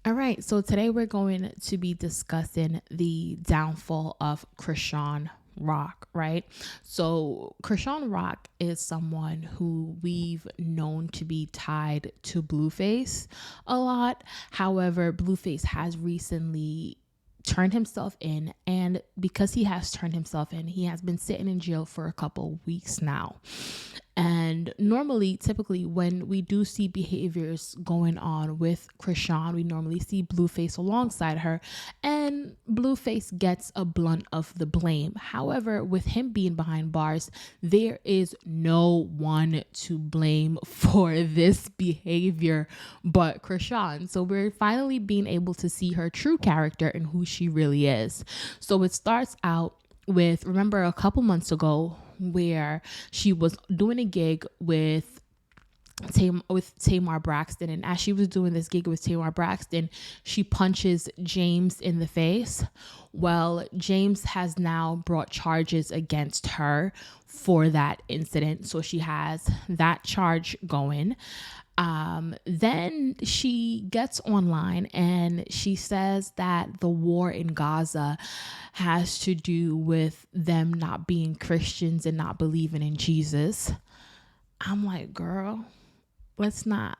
All right, so today we're going to be discussing the downfall of Krishan Rock, right? So, Krishan Rock is someone who we've known to be tied to Blueface a lot. However, Blueface has recently turned himself in, and because he has turned himself in, he has been sitting in jail for a couple weeks now. And normally, typically, when we do see behaviors going on with Krishan, we normally see Blueface alongside her, and Blueface gets a blunt of the blame. However, with him being behind bars, there is no one to blame for this behavior but Krishan. So we're finally being able to see her true character and who she really is. So it starts out with, remember a couple months ago where she was doing a gig with Tamar Braxton, and as she was doing this gig with Tamar Braxton, she punches James in the face. Well, James has now brought charges against her for that incident, so she has that charge going. Then she gets online and she says that the war in Gaza has to do with them not being Christians and not believing in Jesus. I'm like, girl, let's not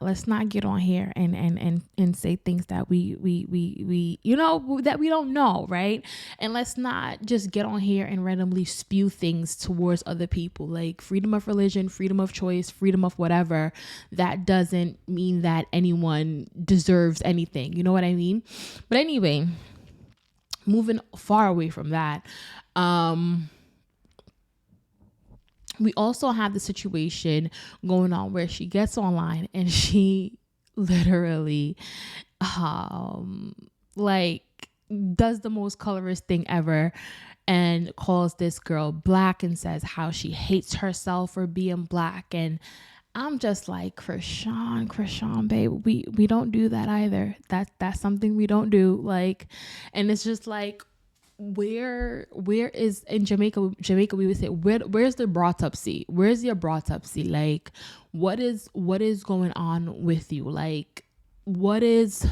get on here and say things that we that we don't know, right? And let's not just get on here and randomly spew things towards other people, like freedom of religion, freedom of choice, freedom of whatever. That doesn't mean that anyone deserves anything, you know what I mean? But anyway, moving far away from that, we also have the situation going on where she gets online and she literally like does the most colorist thing ever and calls this girl black and says how she hates herself for being black. And I'm just like, Krishan, babe, we don't do that either. That's something we don't do. Like, and it's just like, where is in Jamaica we would say, where's the autopsy? Where's your autopsy? Like, what is going on with you? Like, what is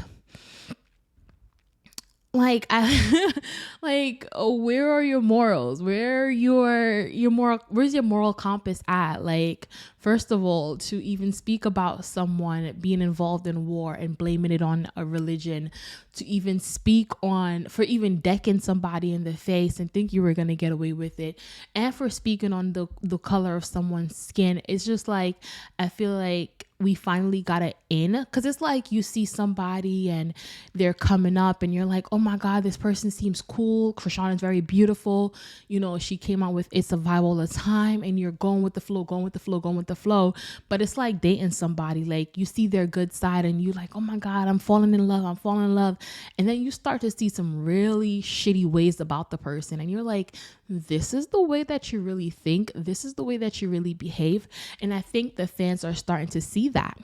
like I like, where are your morals? Where are your moral, where's your moral compass at? Like, first of all, to even speak about someone being involved in war and blaming it on a religion, to even speak on, for even decking somebody in the face and think you were going to get away with it, and for speaking on the color of someone's skin, it's just like, I feel like we finally got it in, because it's like you see somebody and they're coming up and you're like, oh my god, this person seems cool, Krishan is very beautiful, you know, she came out with It's a Vibe All the Time, and you're going with the flow, but it's like dating somebody, like you see their good side and you like, oh my god, I'm falling in love, and then you start to see some really shitty ways about the person, and you're like, this is the way that you really think, this is the way that you really behave. And I think the fans are starting to see that.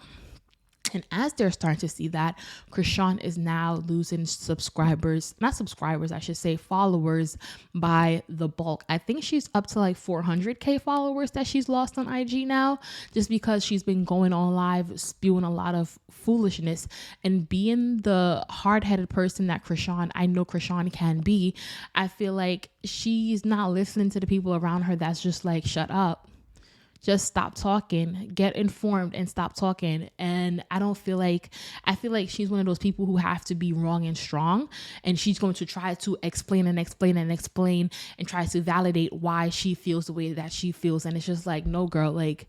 And as they're starting to see that, Krishan is now losing not subscribers, I should say followers by the bulk. I think she's up to like 400K followers that she's lost on IG now, just because she's been going on live spewing a lot of foolishness and being the hard-headed person that I know Krishan can be. I feel like she's not listening to the people around her that's just like, shut up, just stop talking, get informed and stop talking. And I feel like she's one of those people who have to be wrong and strong, and she's going to try to explain and try to validate why she feels the way that she feels. And it's just like, no girl, like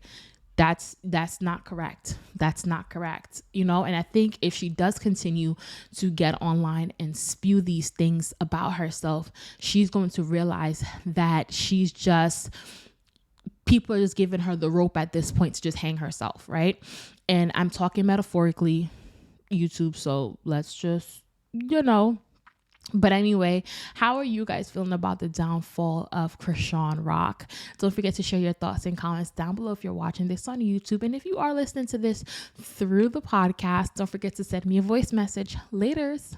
that's not correct. That's not correct, you know? And I think if she does continue to get online and spew these things about herself, she's going to realize that people are just giving her the rope at this point to just hang herself, right? And I'm talking metaphorically, YouTube, so let's just, But anyway, how are you guys feeling about the downfall of Krishan Rock? Don't forget to share your thoughts and comments down below if you're watching this on YouTube. And if you are listening to this through the podcast, don't forget to send me a voice message. Laters.